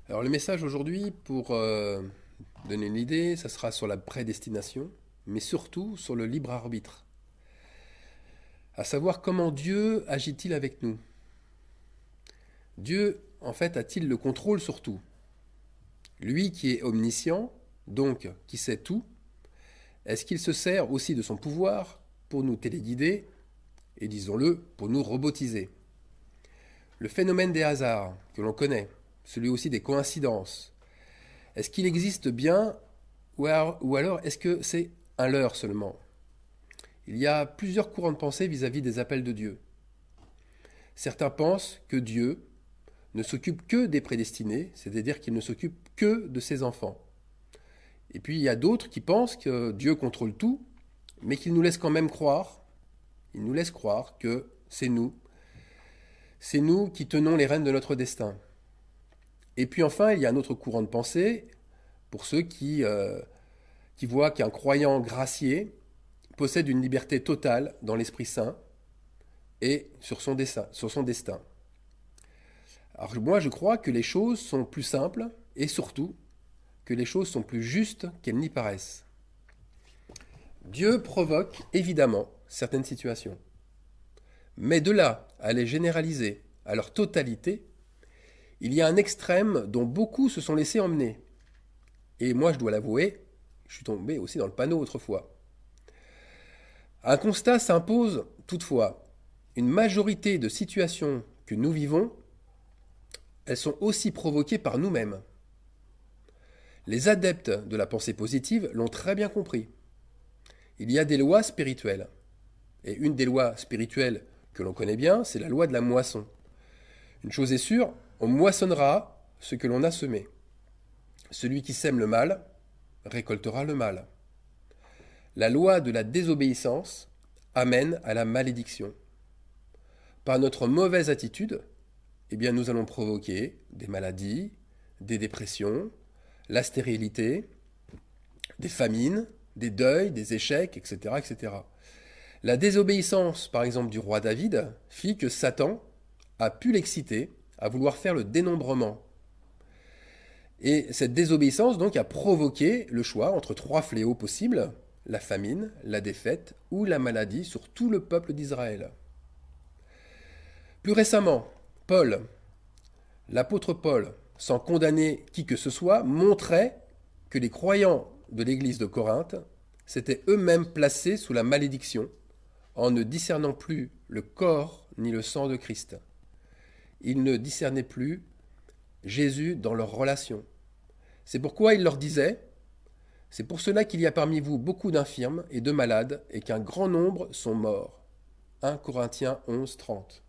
Alors le message aujourd'hui, pour donner une idée, ça sera sur la prédestination, mais surtout sur le libre arbitre. À savoir comment Dieu agit-il avec nous. Dieu, en fait, a-t-il le contrôle sur tout? Lui qui est omniscient, donc qui sait tout, est-ce qu'il se sert aussi de son pouvoir pour nous téléguider et, disons-le, pour nous robotiser? Le phénomène des hasards, que l'on connaît, celui aussi des coïncidences, est-ce qu'il existe bien ou alors est-ce que c'est un leurre seulement? Il y a plusieurs courants de pensée vis-à-vis des appels de Dieu. Certains pensent que Dieu ne s'occupe que des prédestinés, c'est-à-dire qu'il ne s'occupe que de ses enfants. Et puis il y a d'autres qui pensent que Dieu contrôle tout, mais qu'il nous laisse quand même croire, il nous laisse croire que c'est nous qui tenons les rênes de notre destin. Et puis enfin, il y a un autre courant de pensée pour ceux qui voient qu'un croyant gracié possède une liberté totale dans l'Esprit Saint et sur son destin. Alors moi, je crois que les choses sont plus simples et surtout que les choses sont plus justes qu'elles n'y paraissent. Dieu provoque évidemment certaines situations, mais de là à les généraliser à leur totalité, il y a un extrême dont beaucoup se sont laissés emmener. Et moi, je dois l'avouer, je suis tombé aussi dans le panneau autrefois. Un constat s'impose toutefois. Une majorité de situations que nous vivons, elles sont aussi provoquées par nous-mêmes. Les adeptes de la pensée positive l'ont très bien compris. Il y a des lois spirituelles. Et une des lois spirituelles que l'on connaît bien, c'est la loi de la moisson. Une chose est sûre, on moissonnera ce que l'on a semé. Celui qui sème le mal récoltera le mal. La loi de la désobéissance amène à la malédiction. Par notre mauvaise attitude, eh bien nous allons provoquer des maladies, des dépressions, la stérilité, des famines, des deuils, des échecs, etc., etc. La désobéissance, par exemple, du roi David, fit que Satan a pu l'exciter à vouloir faire le dénombrement. Et cette désobéissance, donc, a provoqué le choix entre trois fléaux possibles, la famine, la défaite ou la maladie sur tout le peuple d'Israël. Plus récemment, l'apôtre Paul, sans condamner qui que ce soit, montrait que les croyants de l'église de Corinthe s'étaient eux-mêmes placés sous la malédiction en ne discernant plus le corps ni le sang de Christ. Ils ne discernaient plus Jésus dans leurs relations. C'est pourquoi il leur disait: c'est pour cela qu'il y a parmi vous beaucoup d'infirmes et de malades et qu'un grand nombre sont morts. 1 Corinthiens 11, 30.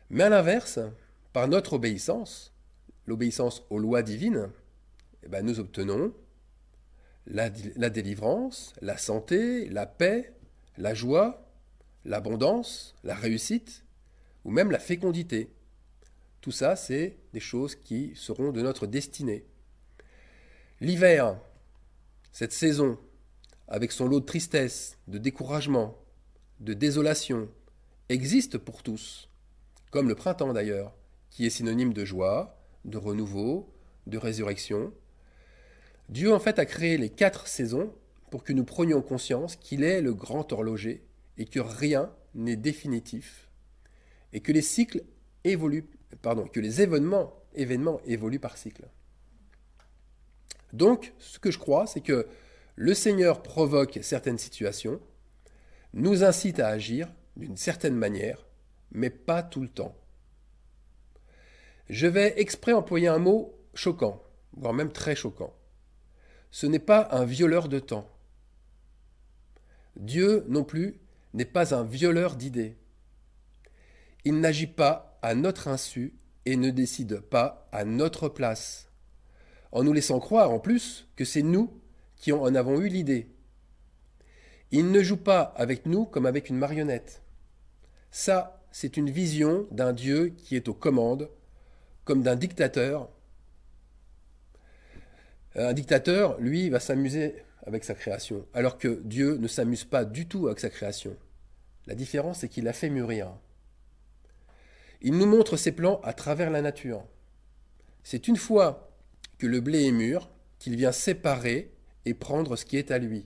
Mais à l'inverse, par notre obéissance, l'obéissance aux lois divines, nous obtenons la délivrance, la santé, la paix, la joie, l'abondance, la réussite, ou même la fécondité. Tout ça, c'est des choses qui seront de notre destinée. L'hiver, cette saison, avec son lot de tristesse, de découragement, de désolation, existe pour tous, comme le printemps d'ailleurs, qui est synonyme de joie, de renouveau, de résurrection. Dieu en fait a créé les 4 saisons pour que nous prenions conscience qu'il est le grand horloger et que rien n'est définitif et que les cycles évoluent, que les événements évoluent par cycle. Donc, ce que je crois, c'est que le Seigneur provoque certaines situations, nous incite à agir d'une certaine manière, mais pas tout le temps. Je vais exprès employer un mot choquant, voire même très choquant. Ce n'est pas un violeur de temps. Dieu non plus n'est pas un violeur d'idées. Il n'agit pas à notre insu et ne décide pas à notre place, en nous laissant croire en plus que c'est nous qui en avons eu l'idée. Il ne joue pas avec nous comme avec une marionnette. Ça, c'est une vision d'un Dieu qui est aux commandes, comme d'un dictateur. Un dictateur, lui, va s'amuser avec sa création, alors que Dieu ne s'amuse pas du tout avec sa création. La différence, c'est qu'il la fait mûrir. Il nous montre ses plans à travers la nature. C'est une fois que le blé est mûr qu'il vient séparer et prendre ce qui est à lui.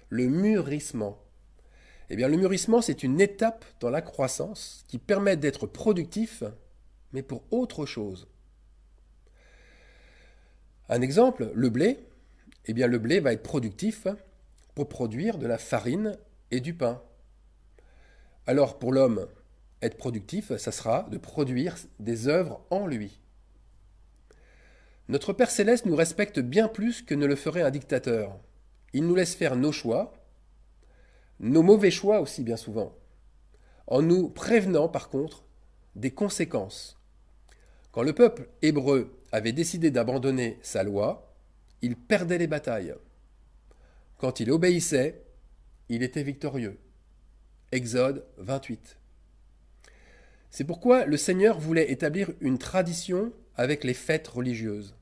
Le mûrissement. Eh bien, le mûrissement, c'est une étape dans la croissance qui permet d'être productif, mais pour autre chose. Un exemple, le blé. Eh bien, le blé va être productif pour produire de la farine et du pain. Alors, pour l'homme, être productif, ça sera de produire des œuvres en lui. Notre Père Céleste nous respecte bien plus que ne le ferait un dictateur. Il nous laisse faire nos choix, nos mauvais choix aussi bien souvent, en nous prévenant par contre des conséquences. Quand le peuple hébreu avait décidé d'abandonner sa loi, il perdait les batailles. Quand il obéissait, il était victorieux. Exode 28. C'est pourquoi le Seigneur voulait établir une tradition avec les fêtes religieuses.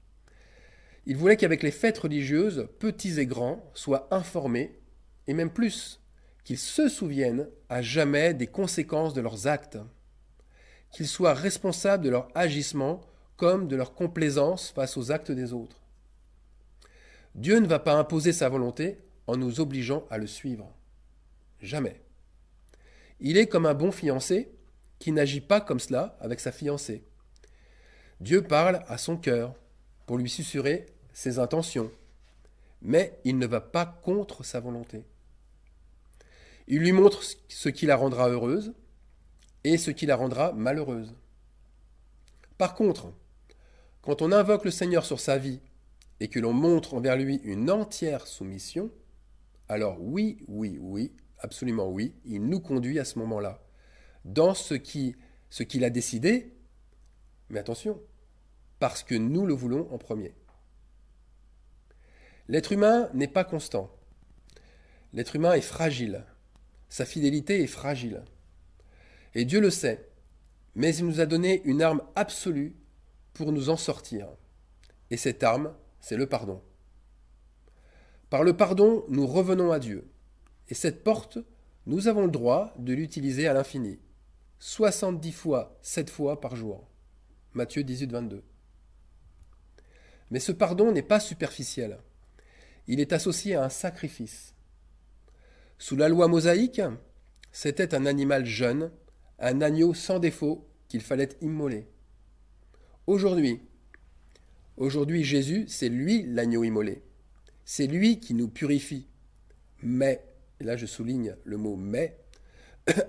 Il voulait qu'avec les fêtes religieuses, petits et grands soient informés, et même plus, qu'ils se souviennent à jamais des conséquences de leurs actes, qu'ils soient responsables de leur agissement comme de leur complaisance face aux actes des autres. Dieu ne va pas imposer sa volonté en nous obligeant à le suivre. Jamais. Il est comme un bon fiancé qui n'agit pas comme cela avec sa fiancée. Dieu parle à son cœur pour lui susurrer ses intentions, mais il ne va pas contre sa volonté. Il lui montre ce qui la rendra heureuse et ce qui la rendra malheureuse. Par contre, quand on invoque le Seigneur sur sa vie et que l'on montre envers lui une entière soumission, alors oui, absolument oui, il nous conduit à ce moment-là, dans ce qu'il a décidé, mais attention, parce que nous le voulons en premier. L'être humain n'est pas constant. L'être humain est fragile. Sa fidélité est fragile. Et Dieu le sait, mais il nous a donné une arme absolue pour nous en sortir. Et cette arme, c'est le pardon. Par le pardon, nous revenons à Dieu. Et cette porte, nous avons le droit de l'utiliser à l'infini. 70 fois, 7 fois par jour. Matthieu 18, 22. Mais ce pardon n'est pas superficiel. Il est associé à un sacrifice. Sous la loi mosaïque, c'était un animal jeune, un agneau sans défaut qu'il fallait immoler. Aujourd'hui, Jésus, c'est lui l'agneau immolé. C'est lui qui nous purifie. Mais, et là je souligne le mot mais,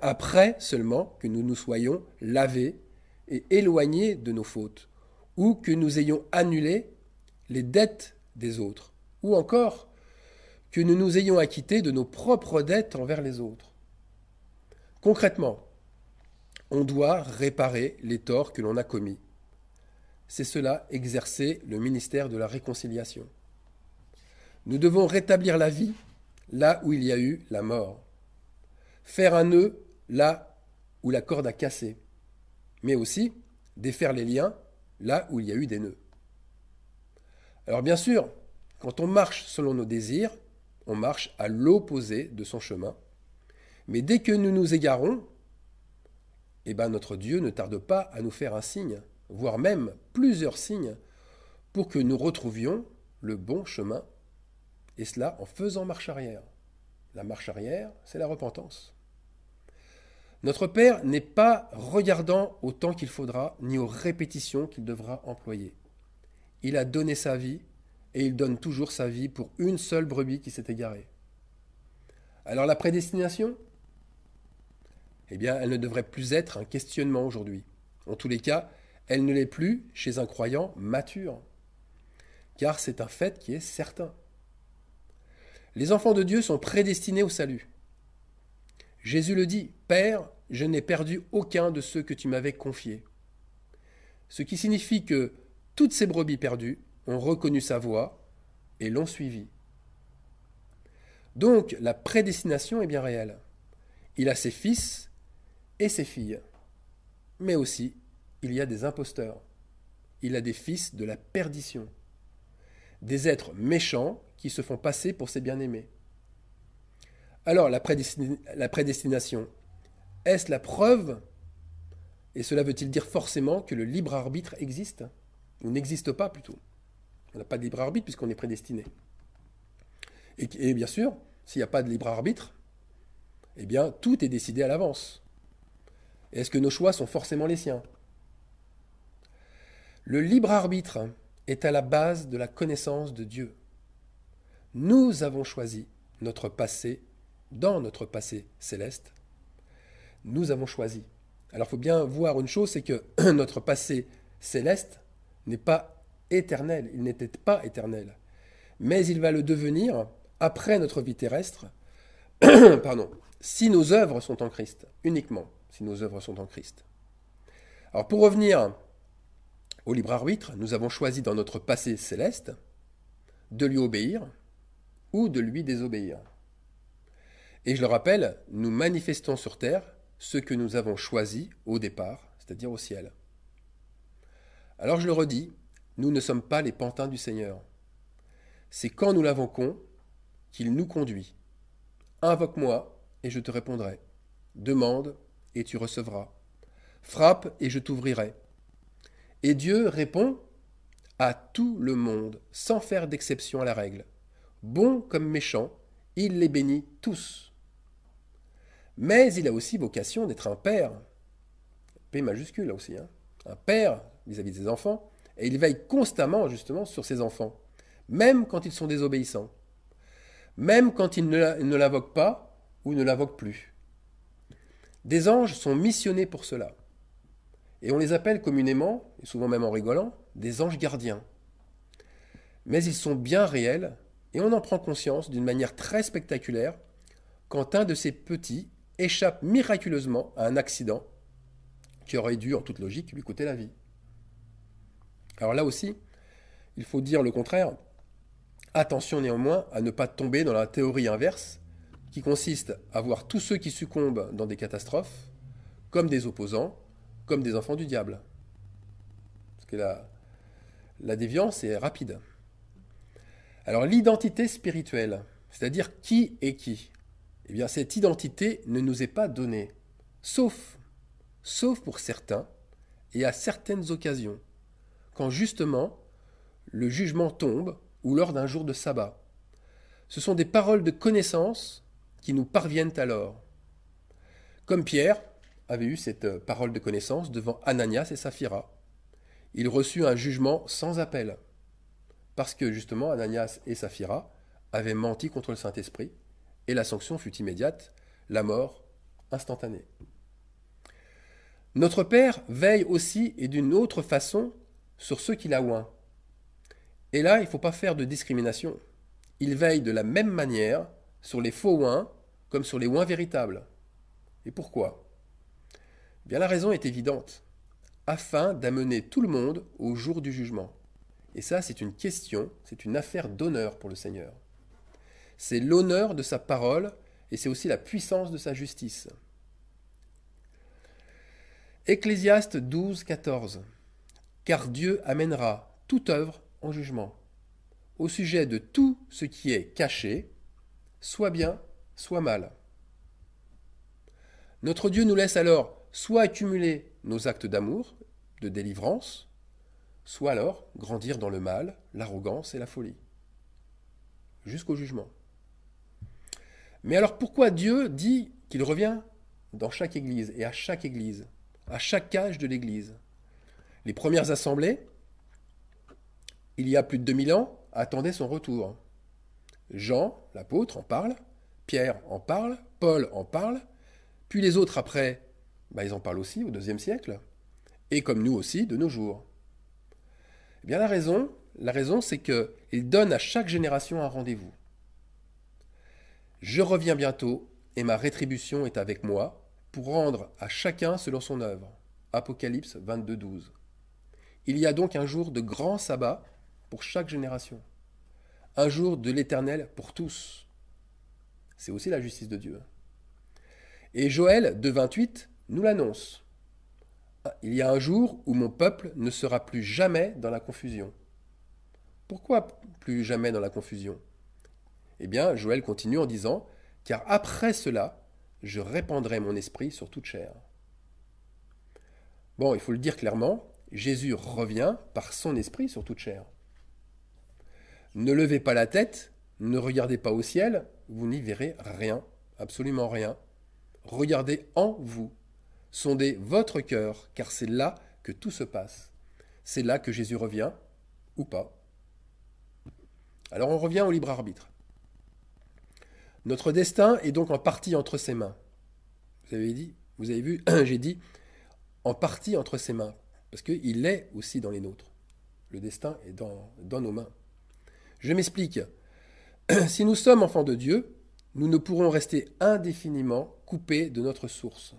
après seulement que nous nous soyons lavés et éloignés de nos fautes, ou que nous ayons annulé les dettes des autres, ou encore que nous nous ayons acquittés de nos propres dettes envers les autres. Concrètement, on doit réparer les torts que l'on a commis. C'est cela exercer le ministère de la réconciliation. Nous devons rétablir la vie là où il y a eu la mort. Faire un nœud là où la corde a cassé. Mais aussi défaire les liens là où il y a eu des nœuds. Alors bien sûr, quand on marche selon nos désirs, on marche à l'opposé de son chemin. Mais dès que nous nous égarons, notre Dieu ne tarde pas à nous faire un signe, voire même plusieurs signes, pour que nous retrouvions le bon chemin, et cela en faisant marche arrière. La marche arrière, c'est la repentance. Notre Père n'est pas regardant au temps qu'il faudra, ni aux répétitions qu'il devra employer. Il a donné sa vie, et il donne toujours sa vie pour une seule brebis qui s'est égarée. Alors la prédestination ? Elle ne devrait plus être un questionnement aujourd'hui. En tous les cas, elle ne l'est plus chez un croyant mature. Car c'est un fait qui est certain. Les enfants de Dieu sont prédestinés au salut. Jésus le dit, « Père, je n'ai perdu aucun de ceux que tu m'avais confiés. » Ce qui signifie que toutes ces brebis perdues ont reconnu sa voix et l'ont suivi. Donc la prédestination est bien réelle. Il a ses fils et ses filles. Mais aussi, il y a des imposteurs. Il a des fils de la perdition. Des êtres méchants qui se font passer pour ses bien-aimés. Alors la prédestination, est-ce la preuve, et cela veut-il dire forcément que le libre arbitre existe ? ou n'existe pas plutôt. On n'a pas de libre arbitre puisqu'on est prédestiné. Et bien sûr, s'il n'y a pas de libre arbitre, eh bien, tout est décidé à l'avance. Est-ce que nos choix sont forcément les siens? Le libre arbitre est à la base de la connaissance de Dieu. Nous avons choisi notre passé dans notre passé céleste. Nous avons choisi. Alors il faut bien voir une chose, c'est que notre passé céleste n'est pas éternel, il n'était pas éternel. Mais il va le devenir après notre vie terrestre, pardon, si nos œuvres sont en Christ, uniquement si nos œuvres sont en Christ. Alors pour revenir au libre arbitre, nous avons choisi dans notre passé céleste de lui obéir ou de lui désobéir. Et je le rappelle, nous manifestons sur terre ce que nous avons choisi au départ, c'est-à-dire au ciel. Alors je le redis, nous ne sommes pas les pantins du Seigneur. C'est quand nous l'avons qu'il nous conduit. Invoque-moi et je te répondrai. Demande et tu recevras. Frappe et je t'ouvrirai. Et Dieu répond à tout le monde, sans faire d'exception à la règle. Bons comme méchants, il les bénit tous. Mais il a aussi vocation d'être un père, P majuscule là aussi, hein, un père vis-à-vis de ses enfants, et il veille constamment justement sur ses enfants, même quand ils sont désobéissants, même quand ils ne l'invoquent pas ou ne l'invoquent plus. Des anges sont missionnés pour cela. Et on les appelle communément, et souvent même en rigolant, des anges gardiens. Mais ils sont bien réels, et on en prend conscience d'une manière très spectaculaire quand un de ces petits échappe miraculeusement à un accident qui aurait dû, en toute logique, lui coûter la vie. Alors là aussi, il faut dire le contraire. Attention néanmoins à ne pas tomber dans la théorie inverse, qui consiste à voir tous ceux qui succombent dans des catastrophes comme des opposants, comme des enfants du diable. Parce que la déviance est rapide. Alors l'identité spirituelle, c'est-à-dire qui est qui, eh bien cette identité ne nous est pas donnée, sauf pour certains et à certaines occasions, quand justement le jugement tombe ou lors d'un jour de sabbat. Ce sont des paroles de connaissance qui nous parviennent alors. Comme Pierre avait eu cette parole de connaissance devant Ananias et Saphira. Il reçut un jugement sans appel, parce que justement Ananias et Saphira avaient menti contre le Saint-Esprit, et la sanction fut immédiate, la mort instantanée. Notre Père veille aussi et d'une autre façon sur ceux qu'il a oints. Et là, il ne faut pas faire de discrimination. Il veille de la même manière sur les faux oints comme sur les oints véritables. Et pourquoi ? Bien, la raison est évidente, afin d'amener tout le monde au jour du jugement. Et ça, c'est une question, c'est une affaire d'honneur pour le Seigneur. C'est l'honneur de sa parole et c'est aussi la puissance de sa justice. Ecclésiaste 12, 14. Car Dieu amènera toute œuvre en jugement, au sujet de tout ce qui est caché, soit bien, soit mal. Notre Dieu nous laisse alors soit accumuler nos actes d'amour, de délivrance, soit alors grandir dans le mal, l'arrogance et la folie, jusqu'au jugement. Mais alors pourquoi Dieu dit qu'il revient dans chaque église et à chaque âge de l'église? Les premières assemblées, il y a plus de 2000 ans, attendaient son retour. Jean, l'apôtre, en parle, Pierre en parle, Paul en parle, puis les autres après, ils en parlent aussi au IIe siècle, et comme nous aussi de nos jours. Eh bien la raison c'est qu'il donne à chaque génération un rendez-vous. Je reviens bientôt et ma rétribution est avec moi pour rendre à chacun selon son œuvre. Apocalypse 22, 12. Il y a donc un jour de grand sabbat pour chaque génération. Un jour de l'Éternel pour tous. C'est aussi la justice de Dieu. Et Joël 2, 28 nous l'annonce. Il y a un jour où mon peuple ne sera plus jamais dans la confusion. Pourquoi plus jamais dans la confusion ? Eh bien, Joël continue en disant « Car après cela, je répandrai mon esprit sur toute chair. » Bon, il faut le dire clairement, Jésus revient par son esprit sur toute chair. Ne levez pas la tête, ne regardez pas au ciel, vous n'y verrez rien, absolument rien. Regardez en vous, sondez votre cœur, car c'est là que tout se passe. C'est là que Jésus revient, ou pas. Alors on revient au libre arbitre. Notre destin est donc en partie entre ses mains. Vous avez vu, j'ai dit en partie entre ses mains, parce qu'il est aussi dans les nôtres. Le destin est dans nos mains. Je m'explique. Si nous sommes enfants de Dieu, nous ne pourrons rester indéfiniment coupés de notre source.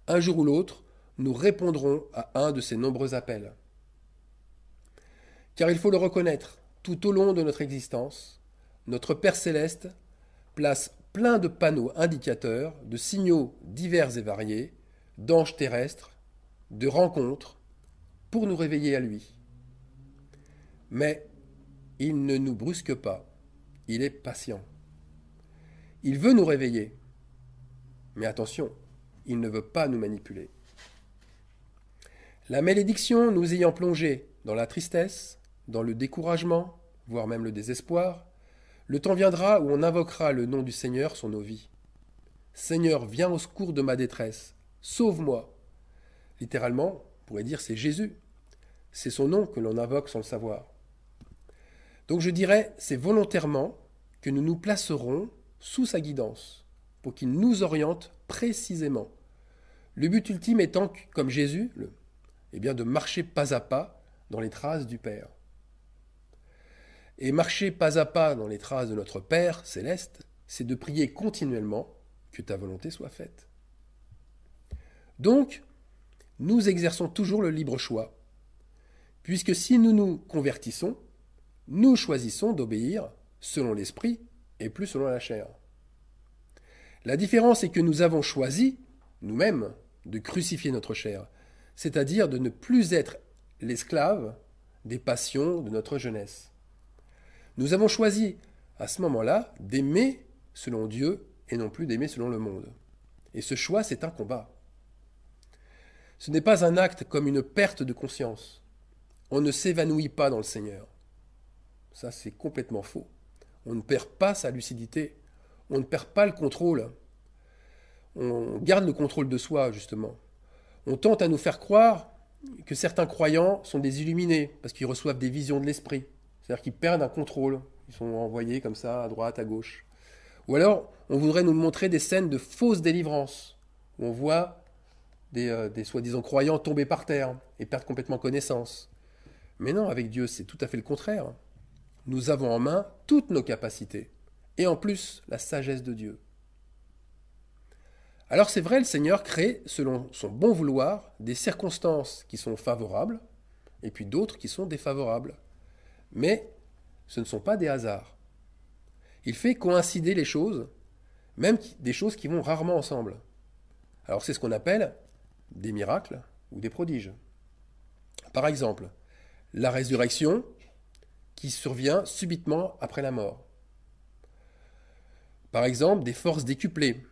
Un jour ou l'autre, nous répondrons à un de ces nombreux appels. Car il faut le reconnaître, tout au long de notre existence, notre Père céleste place plein de panneaux indicateurs, de signaux divers et variés, d'anges terrestres, de rencontres, pour nous réveiller à lui. Mais il ne nous brusque pas, il est patient. Il veut nous réveiller, mais attention, il ne veut pas nous manipuler. La malédiction nous ayant plongés dans la tristesse, dans le découragement, voire même le désespoir, le temps viendra où on invoquera le nom du Seigneur sur nos vies. Seigneur, viens au secours de ma détresse, sauve-moi. Littéralement, on pourrait dire c'est Jésus. C'est son nom que l'on invoque sans le savoir. Donc je dirais, c'est volontairement que nous nous placerons sous sa guidance, pour qu'il nous oriente précisément. Le but ultime étant, comme Jésus, de marcher pas à pas dans les traces du Père. Et marcher pas à pas dans les traces de notre Père céleste, c'est de prier continuellement que ta volonté soit faite. Donc, nous exerçons toujours le libre choix, puisque si nous nous convertissons, nous choisissons d'obéir selon l'esprit et plus selon la chair. La différence est que nous avons choisi, nous-mêmes, de crucifier notre chair, c'est-à-dire de ne plus être l'esclave des passions de notre jeunesse. Nous avons choisi, à ce moment-là, d'aimer selon Dieu et non plus d'aimer selon le monde. Et ce choix, c'est un combat. Ce n'est pas un acte comme une perte de conscience. On ne s'évanouit pas dans le Seigneur. Ça, c'est complètement faux. On ne perd pas sa lucidité. On ne perd pas le contrôle. On garde le contrôle de soi, justement. On tente à nous faire croire que certains croyants sont des illuminés, parce qu'ils reçoivent des visions de l'esprit. C'est-à-dire qu'ils perdent un contrôle. Ils sont envoyés comme ça, à droite, à gauche. Ou alors, on voudrait nous montrer des scènes de fausse délivrance, où on voit des soi-disant croyants tomber par terre et perdre complètement connaissance. Mais non, avec Dieu, c'est tout à fait le contraire. Nous avons en main toutes nos capacités, et en plus, la sagesse de Dieu. Alors c'est vrai, le Seigneur crée, selon son bon vouloir, des circonstances qui sont favorables, et puis d'autres qui sont défavorables. Mais ce ne sont pas des hasards. Il fait coïncider les choses, même des choses qui vont rarement ensemble. Alors c'est ce qu'on appelle des miracles ou des prodiges. Par exemple, la résurrection qui survient subitement après la mort. Par exemple, des forces décuplées,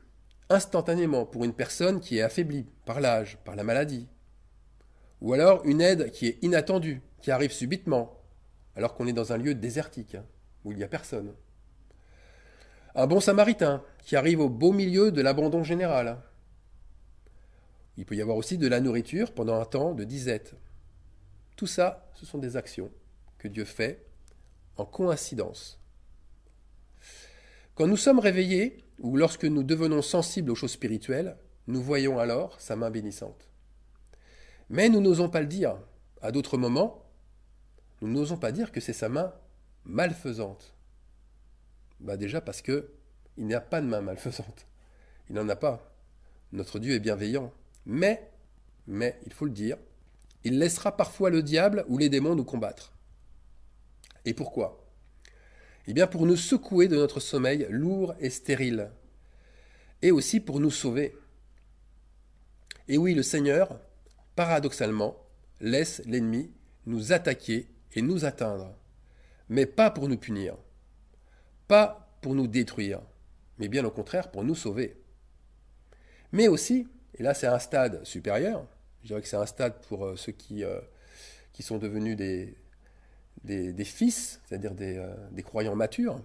instantanément pour une personne qui est affaiblie par l'âge, par la maladie. Ou alors une aide qui est inattendue, qui arrive subitement, alors qu'on est dans un lieu désertique, où il n'y a personne. Un bon samaritain qui arrive au beau milieu de l'abandon général. Il peut y avoir aussi de la nourriture pendant un temps de disette. Tout ça, ce sont des actions que Dieu fait en coïncidence. Quand nous sommes réveillés, ou lorsque nous devenons sensibles aux choses spirituelles, nous voyons alors sa main bénissante. Mais nous n'osons pas le dire. À d'autres moments, nous n'osons pas dire que c'est sa main malfaisante. Déjà parce qu'il n'y a pas de main malfaisante. Il n'en a pas. Notre Dieu est bienveillant. Mais, il faut le dire, il laissera parfois le diable ou les démons nous combattre. Et pourquoi ? Eh bien pour nous secouer de notre sommeil lourd et stérile, et aussi pour nous sauver. Et oui, le Seigneur, paradoxalement, laisse l'ennemi nous attaquer et nous atteindre, mais pas pour nous punir, pas pour nous détruire, mais bien au contraire pour nous sauver. Mais aussi, et là c'est un stade supérieur, Je dirais que c'est un stade pour ceux qui sont devenus des fils, c'est-à-dire des croyants matures.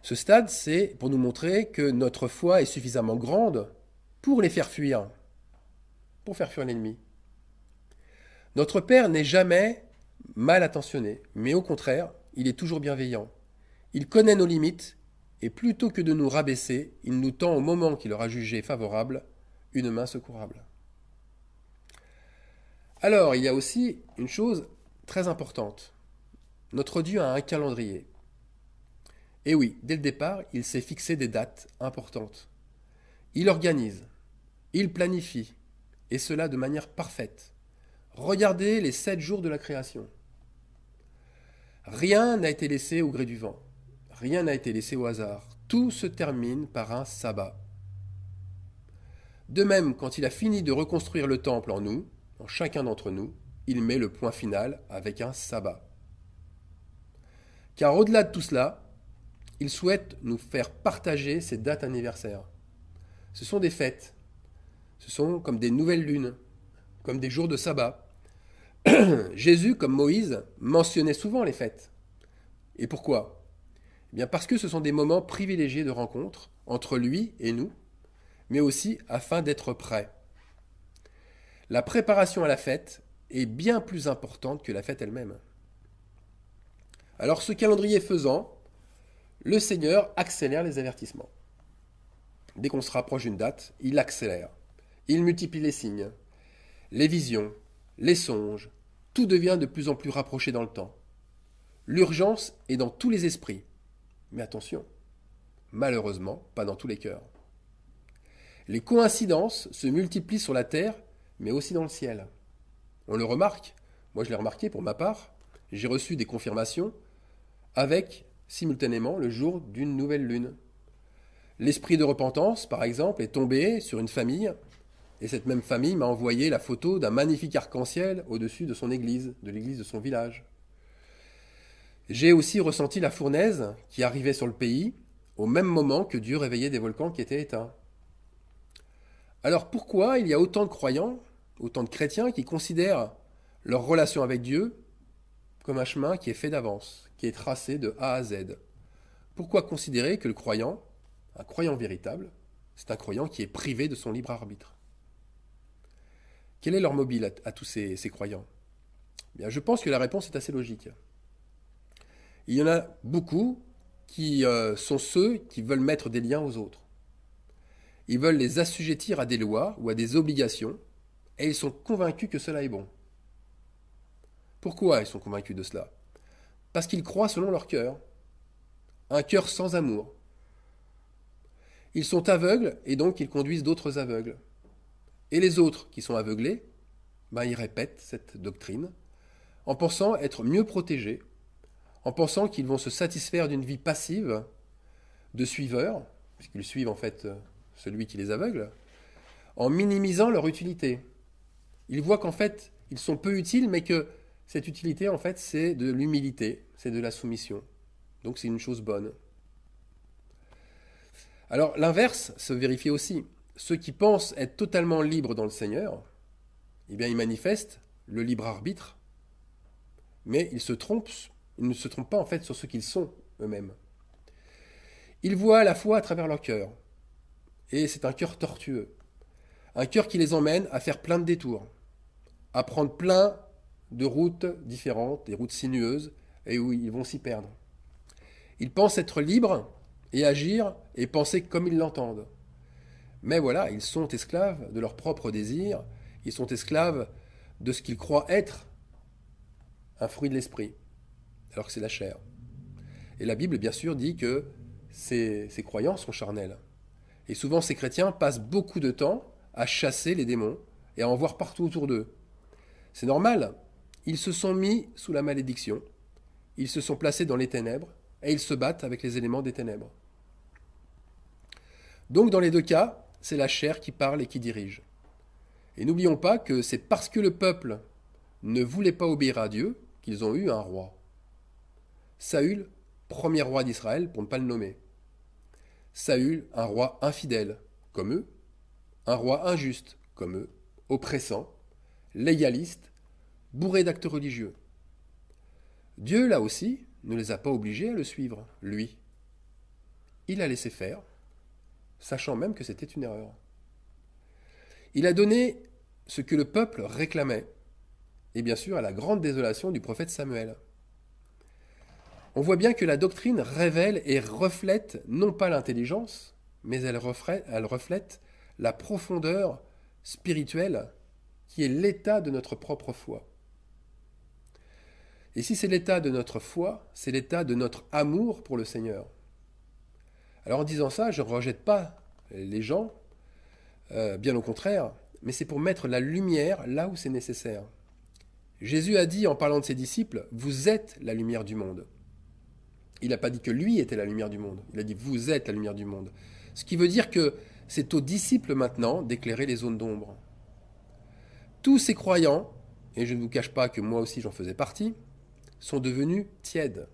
Ce stade, c'est pour nous montrer que notre foi est suffisamment grande pour les faire fuir, pour faire fuir l'ennemi. Notre Père n'est jamais mal intentionné, mais au contraire, il est toujours bienveillant. Il connaît nos limites, et plutôt que de nous rabaisser, il nous tend au moment qu'il aura jugé favorable une main secourable. Alors, il y a aussi une chose très importante. Notre Dieu a un calendrier. Et oui, dès le départ, il s'est fixé des dates importantes. Il organise, il planifie, et cela de manière parfaite. Regardez les 7 jours de la création. Rien n'a été laissé au gré du vent. Rien n'a été laissé au hasard. Tout se termine par un sabbat. De même, quand il a fini de reconstruire le temple en nous, en chacun d'entre nous, il met le point final avec un sabbat. Car au-delà de tout cela, il souhaite nous faire partager ces dates anniversaires. Ce sont des fêtes. Ce sont comme des nouvelles lunes, comme des jours de sabbat. Jésus, comme Moïse, mentionnait souvent les fêtes. Et pourquoi ? Eh bien parce que ce sont des moments privilégiés de rencontre entre lui et nous, mais aussi afin d'être prêts. La préparation à la fête est bien plus importante que la fête elle-même. Alors ce calendrier faisant, le Seigneur accélère les avertissements. Dès qu'on se rapproche d'une date, il accélère. Il multiplie les signes, les visions, les songes. Tout devient de plus en plus rapproché dans le temps. L'urgence est dans tous les esprits. Mais attention, malheureusement, pas dans tous les cœurs. Les coïncidences se multiplient sur la terre, mais aussi dans le ciel. On le remarque, moi je l'ai remarqué pour ma part, j'ai reçu des confirmations avec, simultanément, le jour d'une nouvelle lune. L'esprit de repentance, par exemple, est tombé sur une famille, et cette même famille m'a envoyé la photo d'un magnifique arc-en-ciel au-dessus de son église, de l'église de son village. J'ai aussi ressenti la fournaise qui arrivait sur le pays au même moment que Dieu réveillait des volcans qui étaient éteints. Alors pourquoi il y a autant de croyants, autant de chrétiens qui considèrent leur relation avec Dieu comme un chemin qui est fait d'avance, qui est tracé de A à Z? Pourquoi considérer que le croyant, un croyant véritable, c'est un croyant qui est privé de son libre arbitre? Quel est leur mobile à tous ces croyants? Bien, je pense que la réponse est assez logique. Il y en a beaucoup qui sont ceux qui veulent mettre des liens aux autres. Ils veulent les assujettir à des lois ou à des obligations, et ils sont convaincus que cela est bon. Pourquoi ils sont convaincus de cela? Parce qu'ils croient selon leur cœur, un cœur sans amour. Ils sont aveugles et donc ils conduisent d'autres aveugles. Et les autres qui sont aveuglés, ils répètent cette doctrine en pensant être mieux protégés, en pensant qu'ils vont se satisfaire d'une vie passive de suiveurs, puisqu'ils suivent en fait celui qui les aveugle, en minimisant leur utilité. Ils voient qu'en fait, ils sont peu utiles, mais que cette utilité, en fait, c'est de l'humilité, c'est de la soumission. Donc c'est une chose bonne. Alors l'inverse se vérifie aussi. Ceux qui pensent être totalement libres dans le Seigneur, eh bien ils manifestent le libre arbitre, mais ils ne se trompent pas en fait sur ce qu'ils sont eux-mêmes. Ils voient la foi à travers leur cœur, et c'est un cœur tortueux, un cœur qui les emmène à faire plein de détours, à prendre plein de routes différentes, des routes sinueuses, et où ils vont s'y perdre. Ils pensent être libres et agir et penser comme ils l'entendent. Mais voilà, ils sont esclaves de leurs propres désirs, ils sont esclaves de ce qu'ils croient être un fruit de l'esprit, alors que c'est la chair. Et la Bible, bien sûr, dit que ces croyants sont charnels. Et souvent, ces chrétiens passent beaucoup de temps à chasser les démons et à en voir partout autour d'eux. C'est normal, ils se sont mis sous la malédiction, ils se sont placés dans les ténèbres, et ils se battent avec les éléments des ténèbres. Donc, dans les deux cas, c'est la chair qui parle et qui dirige. Et n'oublions pas que c'est parce que le peuple ne voulait pas obéir à Dieu qu'ils ont eu un roi. Saül, premier roi d'Israël, pour ne pas le nommer. Saül, un roi infidèle, comme eux, un roi injuste, comme eux, oppressant, légalistes, bourrés d'actes religieux. Dieu, là aussi, ne les a pas obligés à le suivre, lui. Il a laissé faire, sachant même que c'était une erreur. Il a donné ce que le peuple réclamait, et bien sûr à la grande désolation du prophète Samuel. On voit bien que la doctrine révèle et reflète non pas l'intelligence, mais elle reflète la profondeur spirituelle qui est l'état de notre propre foi. Et si c'est l'état de notre foi, c'est l'état de notre amour pour le Seigneur. Alors en disant ça, je ne rejette pas les gens, bien au contraire, mais c'est pour mettre la lumière là où c'est nécessaire. Jésus a dit en parlant de ses disciples, « Vous êtes la lumière du monde ». Il n'a pas dit que lui était la lumière du monde, il a dit « Vous êtes la lumière du monde ». Ce qui veut dire que c'est aux disciples maintenant d'éclairer les zones d'ombre. Tous ces croyants, et je ne vous cache pas que moi aussi j'en faisais partie, sont devenus tièdes.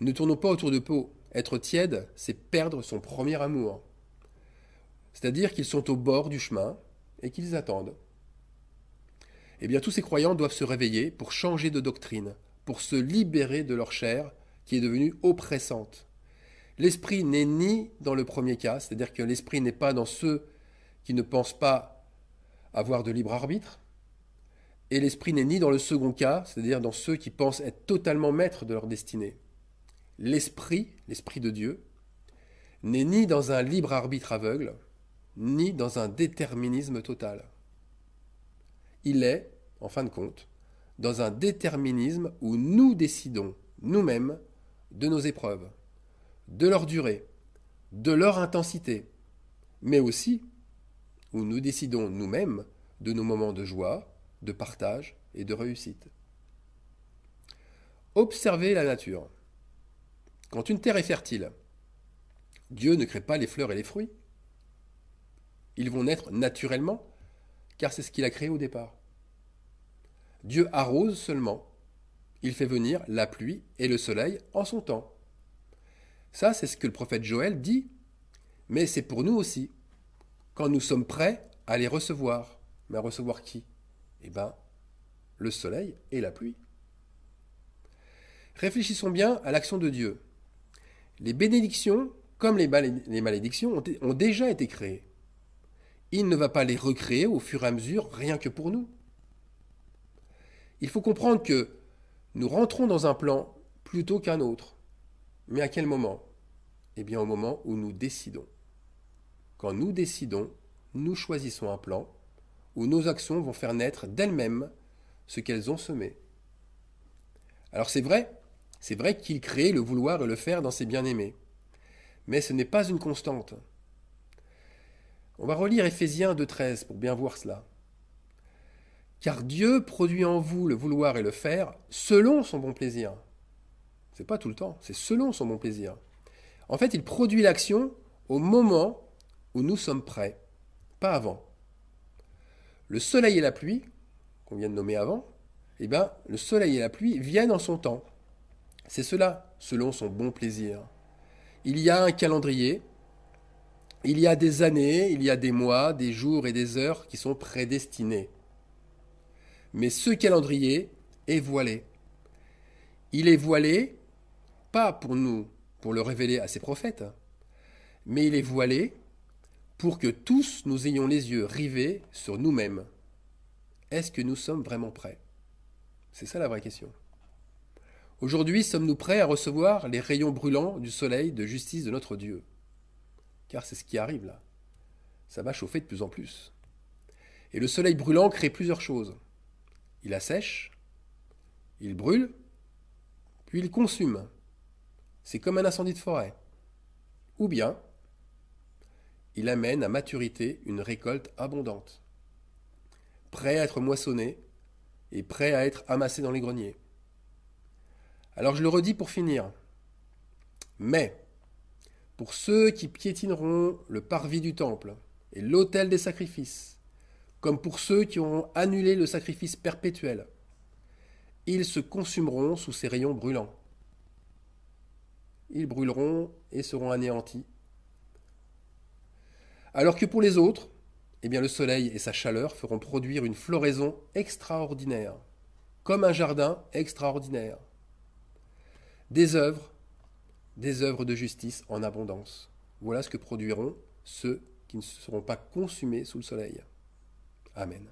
Ne tournons pas autour de peau. Être tiède, c'est perdre son premier amour. C'est-à-dire qu'ils sont au bord du chemin et qu'ils attendent. Eh bien, tous ces croyants doivent se réveiller pour changer de doctrine, pour se libérer de leur chair qui est devenue oppressante. L'esprit n'est ni dans le premier cas, c'est-à-dire que l'esprit n'est pas dans ceux qui ne pensent pas avoir de libre arbitre, et l'esprit n'est ni dans le second cas, c'est-à-dire dans ceux qui pensent être totalement maîtres de leur destinée. L'esprit de Dieu, n'est ni dans un libre arbitre aveugle, ni dans un déterminisme total. Il est, en fin de compte, dans un déterminisme où nous décidons nous-mêmes de nos épreuves, de leur durée, de leur intensité, mais aussi où nous décidons nous-mêmes de nos moments de joie, de partage et de réussite. Observez la nature. Quand une terre est fertile, Dieu ne crée pas les fleurs et les fruits. Ils vont naître naturellement, car c'est ce qu'il a créé au départ. Dieu arrose seulement. Il fait venir la pluie et le soleil en son temps. Ça, c'est ce que le prophète Joël dit, mais c'est pour nous aussi, quand nous sommes prêts à les recevoir. Mais à recevoir qui ? Eh bien, le soleil et la pluie. Réfléchissons bien à l'action de Dieu. Les bénédictions, comme les malédictions, ont déjà été créées. Il ne va pas les recréer au fur et à mesure, rien que pour nous. Il faut comprendre que nous rentrons dans un plan plutôt qu'un autre. Mais à quel moment ? Eh bien au moment où nous décidons. Quand nous décidons, nous choisissons un plan où nos actions vont faire naître d'elles-mêmes ce qu'elles ont semé. Alors c'est vrai qu'il crée le vouloir et le faire dans ses bien-aimés. Mais ce n'est pas une constante. On va relire Éphésiens 2,13 pour bien voir cela. Car Dieu produit en vous le vouloir et le faire selon son bon plaisir. C'est pas tout le temps, c'est selon son bon plaisir. En fait, il produit l'action au moment où nous sommes prêts, pas avant. Le soleil et la pluie, qu'on vient de nommer avant, eh bien, le soleil et la pluie viennent en son temps. C'est cela, selon son bon plaisir. Il y a un calendrier, il y a des années, il y a des mois, des jours et des heures qui sont prédestinés. Mais ce calendrier est voilé. Il est voilé, pas pour nous, pour le révéler à ses prophètes, mais il est voilé pour que tous nous ayons les yeux rivés sur nous-mêmes. Est-ce que nous sommes vraiment prêts ? C'est ça la vraie question. Aujourd'hui, sommes-nous prêts à recevoir les rayons brûlants du soleil de justice de notre Dieu ? Car c'est ce qui arrive là. Ça va chauffer de plus en plus. Et le soleil brûlant crée plusieurs choses. Il assèche, il brûle, puis il consume. C'est comme un incendie de forêt. Ou bien, il amène à maturité une récolte abondante, prêt à être moissonné et prêt à être amassé dans les greniers. Alors je le redis pour finir. Mais, pour ceux qui piétineront le parvis du temple et l'autel des sacrifices, comme pour ceux qui auront annulé le sacrifice perpétuel, ils se consumeront sous ces rayons brûlants. Ils brûleront et seront anéantis. Alors que pour les autres, eh bien le soleil et sa chaleur feront produire une floraison extraordinaire, comme un jardin extraordinaire. Des œuvres de justice en abondance. Voilà ce que produiront ceux qui ne seront pas consumés sous le soleil. Amen.